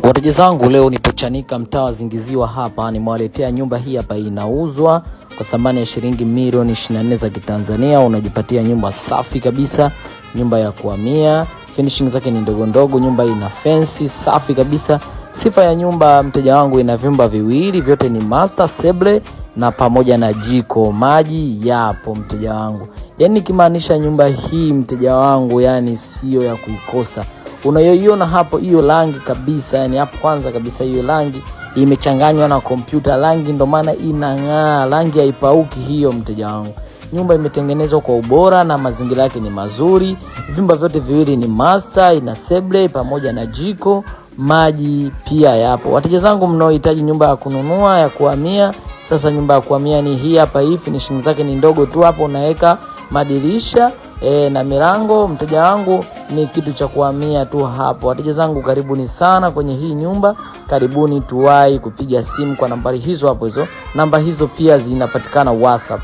Wateja zangu, leo nipo Chanika mtaa wa Zingiziwa hapa, nimewaletea nyumba hii hapa. Inauzwa kwa thamani ya shilingi milioni 24 za Kitanzania. Unajipatia nyumba safi kabisa, nyumba ya kuhamia, finishing zake ni ndogo ndogo, nyumba ina fence safi kabisa. Sifa ya nyumba, mteja wangu, ina vyumba viwili, vyote ni master, seble na pamoja na jiko. Maji yapo mteja wangu. Yaani kimaanisha nyumba hii mteja wangu, yani sio ya kuikosa. Unayoiona hapo hiyo rangi kabisa, yani hapo kwanza kabisa hiyo rangi imechanganywa na kompyuta, rangi ndo maana inang'aa, rangi haipauki hiyo mteja wangu. Nyumba imetengenezwa kwa ubora na mazingira yake ni mazuri. Vyumba vyote viwili ni master, ina seble pamoja na jiko, maji pia yapo. Wateja zangu mnaohitaji nyumba ya kununua ya kuhamia, sasa nyumba ya kuhamia ni hii hapa. Hii finishing zake ni ndogo tu, hapo unaweka madirisha na milango. Mteja wangu, ni kitu cha kuhamia tu hapo. Wateja zangu, karibuni sana kwenye hii nyumba, karibuni tuwai kupiga simu kwa nambari hizo hapo. Hizo namba hizo pia zinapatikana WhatsApp.